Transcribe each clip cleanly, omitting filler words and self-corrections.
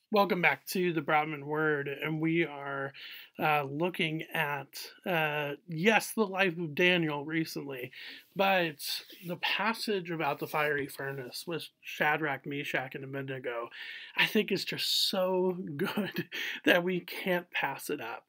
Welcome back to the Broadman Word, and we are looking at, yes, the life of Daniel recently, but the passage about the fiery furnace with Shadrach, Meshach, and Abednego, I think is just so good that we can't pass it up.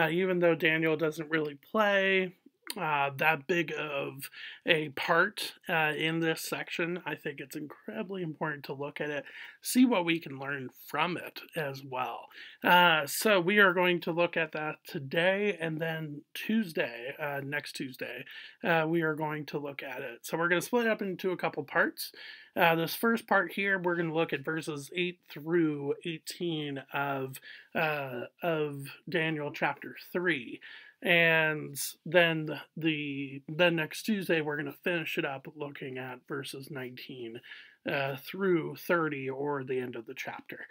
Even though Daniel doesn't really play that big of a part in this section, I think it's incredibly important to look at it, see what we can learn from it as well. So we are going to look at that today, and then Tuesday, next Tuesday, we are going to look at it. So we're going to split it up into a couple parts. This first part here, we're going to look at verses 8 through 18 of Daniel chapter 3. And then then next Tuesday we're going to finish it up looking at verses 19 through 30, or the end of the chapter.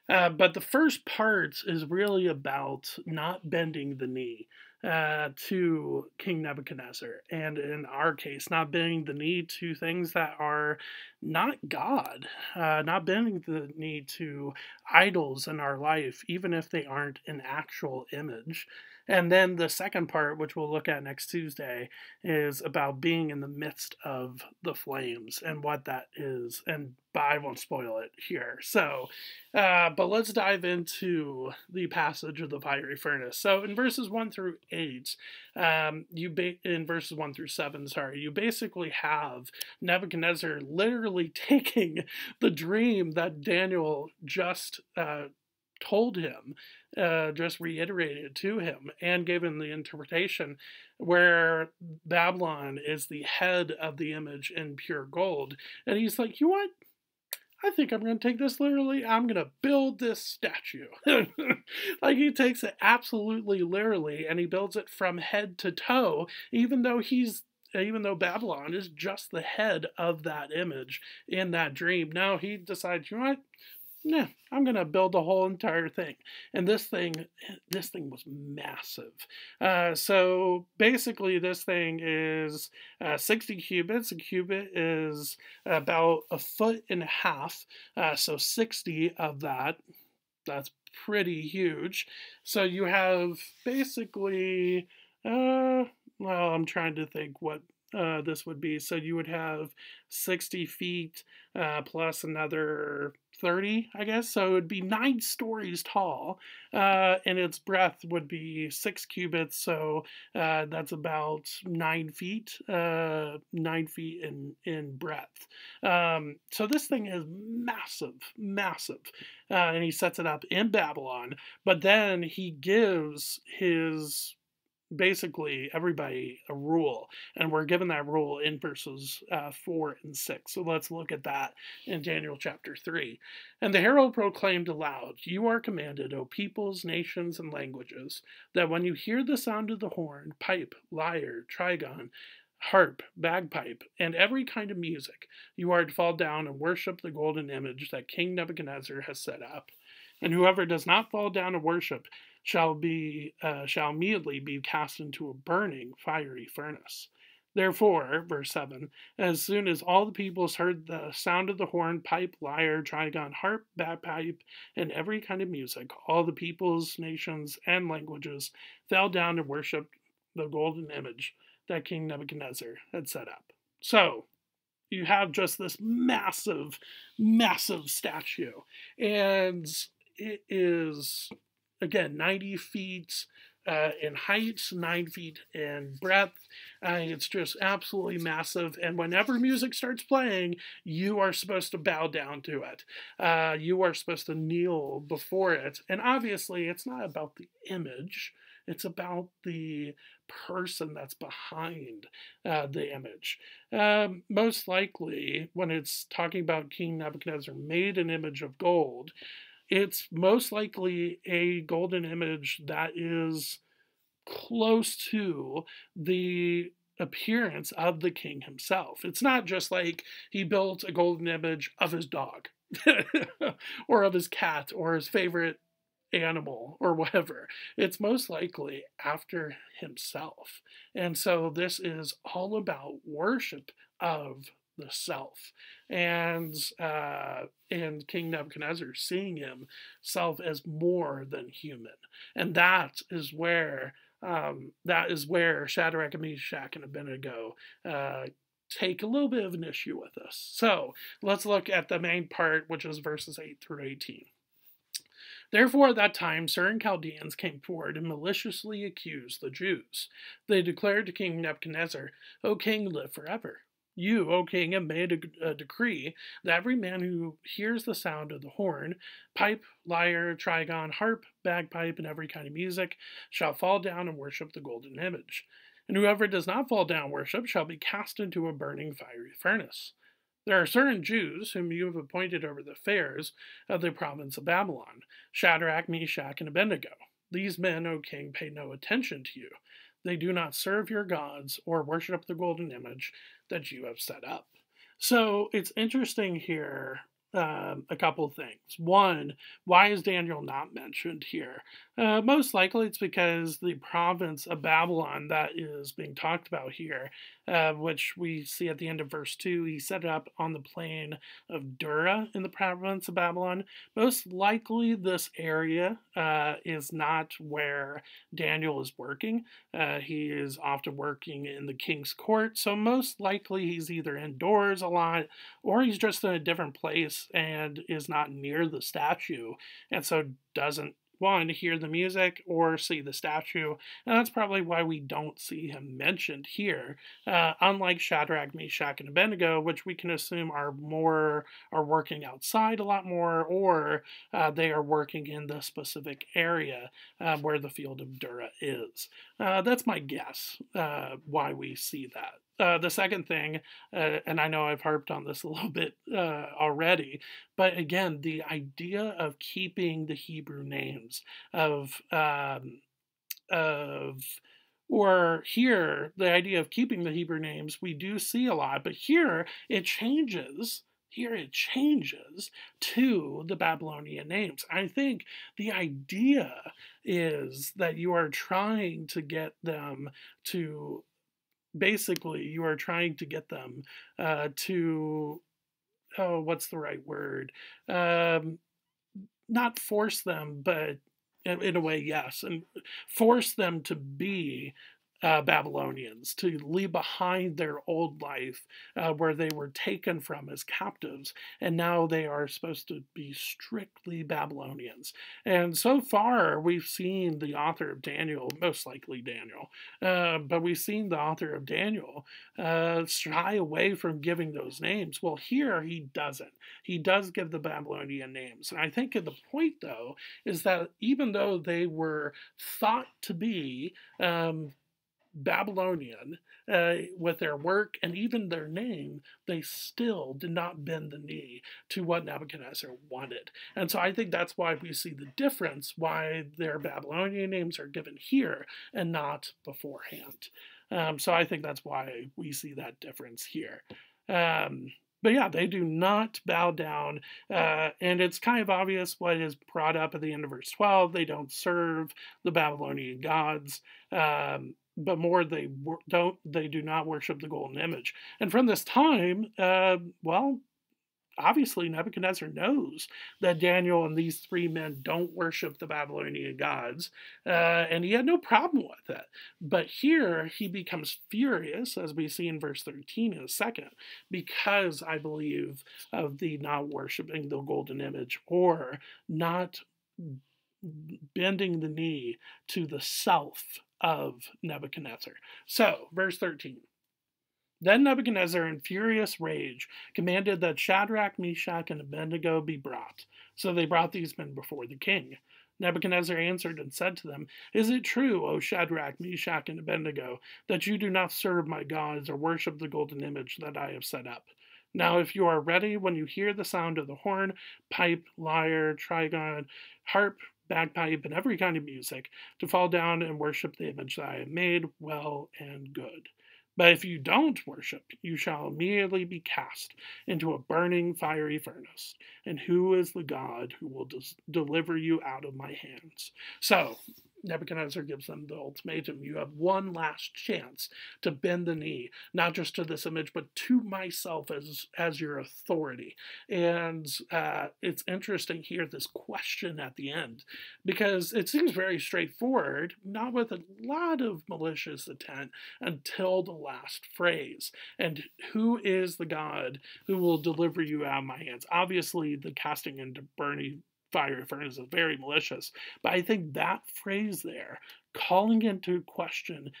But the first part is really about not bending the knee to King Nebuchadnezzar, and in our case, not bending the knee to things that are not God, not bending the knee to idols in our life, even if they aren't an actual image. And then the second part, which we'll look at next Tuesday, is about being in the midst of the flames and what that is. And I won't spoil it here. So, but let's dive into the passage of the fiery furnace. So in verses 1 through 8, in verses 1 through 7, sorry, you basically have Nebuchadnezzar literally taking the dream that Daniel just told him, just reiterated to him, and gave him the interpretation where Babylon is the head of the image in pure gold. And he's like, you know what? I think I'm going to take this literally. I'm going to build this statue. Like, he takes it absolutely literally, and he builds it from head to toe, even though Babylon is just the head of that image in that dream. Now he decides, you know what? Yeah, I'm gonna build the whole entire thing, and this thing was massive. So basically, this thing is 60 cubits. A cubit is about a foot and a half. So 60 of that. That's pretty huge. So you have basically, well, I'm trying to think what this would be. So you would have 60 feet plus another 30, I guess. So it would be 9 stories tall, and its breadth would be 6 cubits. So that's about 9 feet, 9 feet in breadth. So this thing is massive, massive. And he sets it up in Babylon, but then he gives basically everybody a rule, and we're given that rule in verses 4 and 6. So let's look at that in Daniel chapter 3. And the herald proclaimed aloud, "You are commanded, O peoples, nations, and languages, that when you hear the sound of the horn, pipe, lyre, trigon, harp, bagpipe, and every kind of music, you are to fall down and worship the golden image that King Nebuchadnezzar has set up. And whoever does not fall down and worship shall immediately be cast into a burning fiery furnace. Therefore," verse 7, "as soon as all the peoples heard the sound of the horn, pipe, lyre, trigon, harp, bagpipe, and every kind of music, all the peoples, nations, and languages fell down and worshipped the golden image that King Nebuchadnezzar had set up." So you have just this massive, massive statue, and it is, again, 90 feet in height, 9 feet in breadth. It's just absolutely massive. And whenever music starts playing, you are supposed to bow down to it. You are supposed to kneel before it. And obviously, it's not about the image. It's about the person that's behind the image. Most likely, when it's talking about King Nebuchadnezzar made an image of gold, it's most likely a golden image that is close to the appearance of the king himself. It's not just like he built a golden image of his dog or of his cat or his favorite animal or whatever. It's most likely after himself. And so this is all about worship of the self, and King Nebuchadnezzar seeing himself as more than human, and that is where Shadrach and Meshach and Abednego take a little bit of an issue with this. So let's look at the main part, which is verses 8 through 18. Therefore, at that time, certain Chaldeans came forward and maliciously accused the Jews. They declared to King Nebuchadnezzar, O king, live forever. You, O king, have made a decree that every man who hears the sound of the horn, pipe, lyre, trigon, harp, bagpipe, and every kind of music shall fall down and worship the golden image. And whoever does not fall down and worship shall be cast into a burning fiery furnace. There are certain Jews whom you have appointed over the affairs of the province of Babylon, Shadrach, Meshach, and Abednego. These men, O king, pay no attention to you. They do not serve your gods or worship the golden image that you have set up. So it's interesting here, a couple things. One, why is Daniel not mentioned here? Most likely it's because the province of Babylon that is being talked about here, which we see at the end of verse 2, he set it up on the plain of Dura in the province of Babylon. Most likely this area is not where Daniel is working. He is often working in the king's court, so most likely he's either indoors a lot or he's just in a different place and is not near the statue, and so doesn't one, hear the music or see the statue, and that's probably why we don't see him mentioned here. Unlike Shadrach, Meshach, and Abednego, which we can assume are working outside a lot more, or they are working in the specific area where the field of Dura is. That's my guess why we see that. The second thing, and I know I've harped on this a little bit already, but again, the idea of keeping the Hebrew names or here, the idea of keeping the Hebrew names, we do see a lot, but here it changes. Here it changes to the Babylonian names. I think the idea is that you are trying to get them to basically, you are trying to get them to, oh, what's the right word? Not force them, but in a way, yes, and force them to be Babylonians, to leave behind their old life where they were taken from as captives, and now they are supposed to be strictly Babylonians. And so far, we've seen the author of Daniel, most likely Daniel, but we've seen the author of Daniel shy away from giving those names. Well, here he doesn't. He does give the Babylonian names. And I think the point, though, is that even though they were thought to be Babylonian with their work and even their name, they still did not bend the knee to what Nebuchadnezzar wanted. And so I think that's why we see the difference, why their Babylonian names are given here and not beforehand. So I think that's why we see that difference here. But yeah, they do not bow down, and it's kind of obvious what is brought up at the end of verse 12. They don't serve the Babylonian gods, but more they do not worship the golden image. And from this time, well, obviously Nebuchadnezzar knows that Daniel and these three men don't worship the Babylonian gods, and he had no problem with it. But here he becomes furious, as we see in verse 13 in a second, because I believe of the not worshiping the golden image or not bending the knee to the self of Nebuchadnezzar. So, verse 13. Then Nebuchadnezzar, in furious rage, commanded that Shadrach, Meshach, and Abednego be brought. So they brought these men before the king. Nebuchadnezzar answered and said to them, Is it true, O Shadrach, Meshach, and Abednego, that you do not serve my gods or worship the golden image that I have set up? Now, if you are ready when you hear the sound of the horn, pipe, lyre, trigon, harp, bagpipe, and every kind of music, to fall down and worship the image that I have made, well and good. But if you don't worship, you shall immediately be cast into a burning fiery furnace. And who is the God who will deliver you out of my hands? So, Nebuchadnezzar gives them the ultimatum. You have one last chance to bend the knee, not just to this image, but to myself as your authority. And it's interesting here, this question at the end, because it seems very straightforward, not with a lot of malicious intent, until the last phrase. And who is the God who will deliver you out of my hands? Obviously, the casting into burning fiery furnace is very malicious, but I think that phrase there, calling into question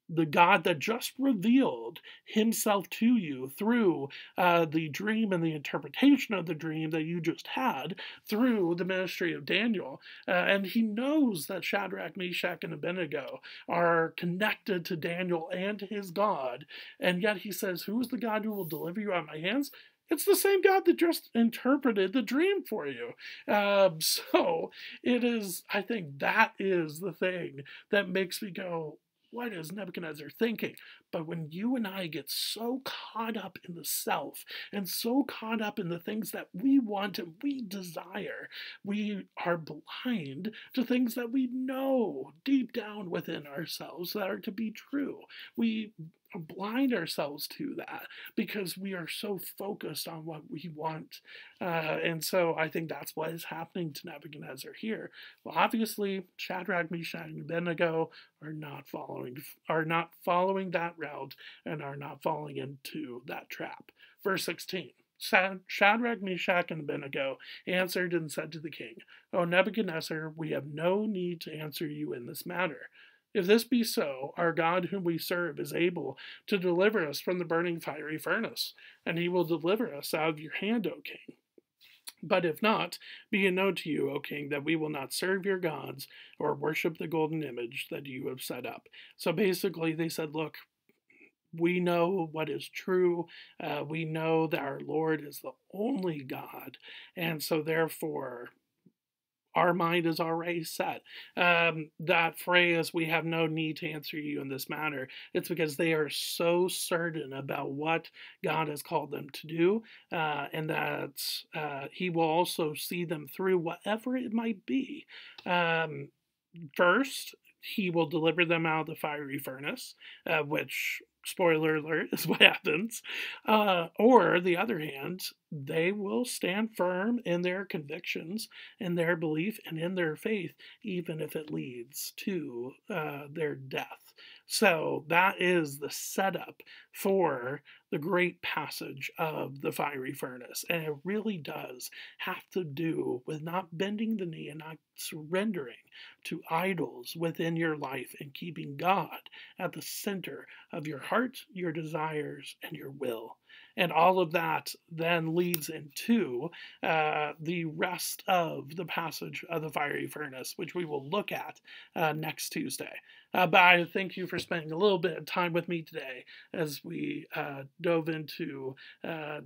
the God that just revealed himself to you through the dream and the interpretation of the dream that you just had through the ministry of Daniel. And he knows that Shadrach, Meshach, and Abednego are connected to Daniel and his God. And yet he says, who is the God who will deliver you out of my hands? It's the same God that just interpreted the dream for you. So it is, I think that is the thing that makes me go, what is Nebuchadnezzar thinking? But when you and I get so caught up in the self and so caught up in the things that we want and we desire, we are blind to things that we know deep down within ourselves that are to be true. We blind ourselves to that because we are so focused on what we want. And so I think that's what is happening to Nebuchadnezzar here. Well, obviously, Shadrach, Meshach, and Abednego are not following that route and are not falling into that trap. Verse 16. Shadrach, Meshach, and Abednego answered and said to the king, O Nebuchadnezzar, we have no need to answer you in this matter. If this be so, our God whom we serve is able to deliver us from the burning fiery furnace, and he will deliver us out of your hand, O king. But if not, be it known to you, O king, that we will not serve your gods or worship the golden image that you have set up. So basically they said, look, we know what is true. We know that our Lord is the only God. And so therefore, our mind is already set. That phrase, we have no need to answer you in this matter, it's because they are so certain about what God has called them to do, and that he will also see them through whatever it might be. First, he will deliver them out of the fiery furnace, which, spoiler alert, is what happens. Or, the other hand, they will stand firm in their convictions, in their belief, and in their faith, even if it leads to their death. So that is the setup for the great passage of the fiery furnace. And it really does have to do with not bending the knee and not surrendering to idols within your life and keeping God at the center of your heart, your desires, and your will. And all of that then leads into the rest of the passage of the fiery furnace, which we will look at next Tuesday. But I thank you for spending a little bit of time with me today as we dove into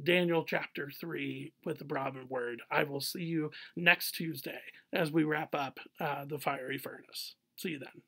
Daniel chapter 3 with the Broadman word. I will see you next Tuesday as we wrap up the fiery furnace. See you then.